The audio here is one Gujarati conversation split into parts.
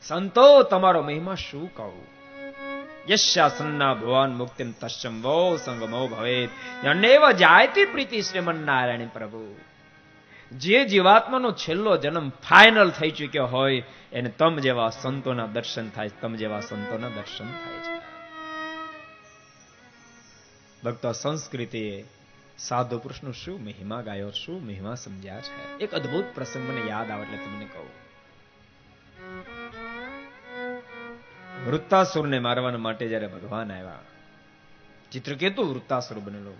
સંતો તમારો મહિમા શું કહું? યસ્યાસન્ના ભુવન મુક્તિમ તસ્યમ વો સંગમો ભવેત યન્નેવ જાયતિ પ્રીતિ શ્રીમન્નારાયણ પ્રભુ. જે જીવાત્માનો છેલ્લો જન્મ ફાઇનલ થઈ ચૂક્યો હોય એને તમ જેવા સંતોના દર્શન થાય, તમ જેવા સંતોના દર્શન થાય છે. ભક્તો, સંસ્કૃતિએ સાધુ પુરુષનો શું મહિમા ગાયો, શું મહિમા સમજ્યા છે. એક અદ્ભુત પ્રસંગ મને યાદ આવે એટલે તમને કહું. વૃત્તાસુરને મારવા માટે જયારે ભગવાન આવ્યા, ચિત્રકેતુ વૃત્તાસુર બનેલો.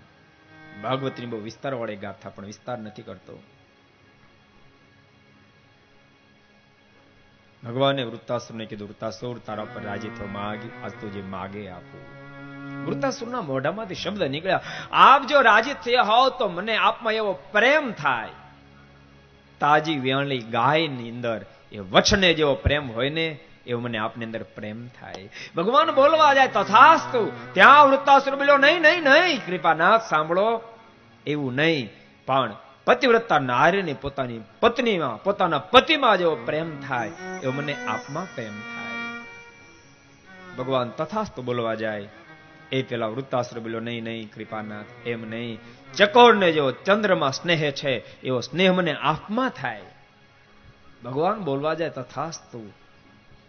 ભાગવતની બહુ વિસ્તાર વાળી ગાથા, પણ વિસ્તાર નથી કરતો. ભગવાને વૃત્તાસુરને કીધું, વૃત્તાસુર તારા પર રાજી થો, માગ આજ તું જે માગે આપું. વૃત્તાસુરના મોઢામાંથી શબ્દ નીકળ્યા, આપ જો રાજી થયા હોવ તો મને આપમાં એવો પ્રેમ થાય, તાજી વેણલી ગાયની અંદર એ વચને જેવો પ્રેમ હોય ને એવો મને આપની અંદર પ્રેમ થાય. ભગવાન બોલવા જાય તથાસ્તુ. ત્યાં વૃત્તાસુર બોલ્યો, નહીં નહીં નહીં કૃપાનાથ સાંભળો, એવું નહીં, પણ પતિવ્રતા નારીને પોતાની પત્નીમાં, પોતાના પતિમાં જેવો પ્રેમ થાય એવો મને આપમાં પ્રેમ થાય. ભગવાન તથાસ્તુ બોલવા જાય એ પેલા વૃત્તાસુર બોલ્યો, નહીં નહીં કૃપાનાથ, એમ નહીં, ચકોરને જેવો ચંદ્રમાં સ્નેહ છે એવો સ્નેહ મને આપમાં થાય. ભગવાન બોલવા જાય તથાસ્તુ.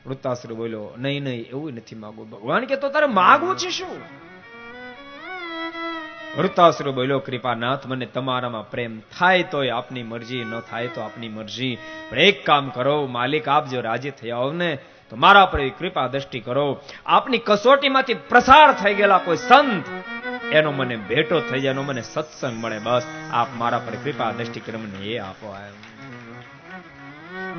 વૃત્તાસુર બોલ્યો, નહીં નહીં એવું નથી માગવું. ભગવાન કે તો તારે માગવું છે શું? વૃત્તાસુર બોલ્યો, કૃપાનાથ મને તમારામાં પ્રેમ થાય તોય આપની મરજી, ન થાય તો આપની મરજી, પણ એક કામ કરો માલિક, આપ જો રાજી થયા હોવ ને તો મારા પર કૃપા દ્રષ્ટિ કરો. આપની કસોટીમાંથી પ્રસાર થઈ ગયેલા કોઈ સંત એનો મને ભેટો થઈ જાય, એનો મને સત્સંગ મળે, બસ આપ મારા પર કૃપા દ્રષ્ટિ કરી મને એ આપો.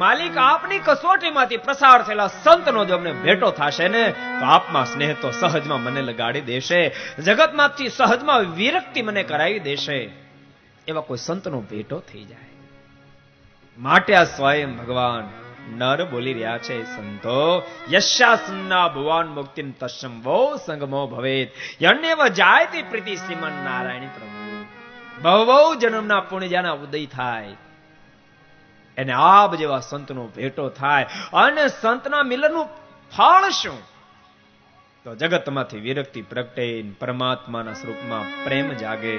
માલિક, આપની કસોટીમાંથી પ્રસાર થયેલા સંતનો જો અમને ભેટો થશે ને તો આપમાં સ્નેહ તો સહજમાં મને લગાડી દેશે, જગતમાંથી સહજમાં વિરક્તિ મને કરાવી દેશે. એવા કોઈ સંતનો ભેટો થઈ જાય. માટે આ સ્વયં ભગવાન નર બોલી રહ્યા છે, સંતો યસ્યાસન્ના ભુવન મુક્તિમ તસ્યમ વો સંગમો ભવેત યન્નેવ જાયતિ પ્રીતિ શ્રીમન નારાયણ પ્રભુ. બહુ બહુ જન્મના પુણ્ય જેના ઉદય થાય એને આપ જેવા સંતનો ભેટો થાય. અને સંતના મિલનનું ફળ શું? તો જગતમાંથી વિરક્તિ પ્રગટે, પરમાત્માના સ્વરૂપમાં પ્રેમ જાગે.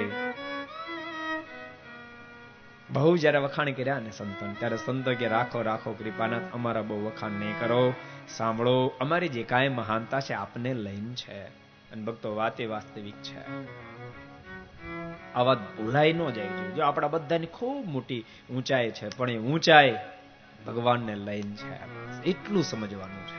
બહુ જયારે વખાણ કર્યા ને સંતો, ત્યારે સંતો કે રાખો રાખો કૃપાનાથ, અમારા બહુ વખાણ નહીં કરો, સાંભળો અમારી જે કાંઈ મહાનતા છે આપને લઈને છે. અને ભક્તો, વાત એ વાસ્તવિક છે. આ વાત ભૂલાઈ ન જાય. જો આપણા બધાની ખૂબ મોટી ઊંચાઈ છે, પણ એ ઊંચાઈ ભગવાનને લઈને છે, એટલું સમજવાનું છે.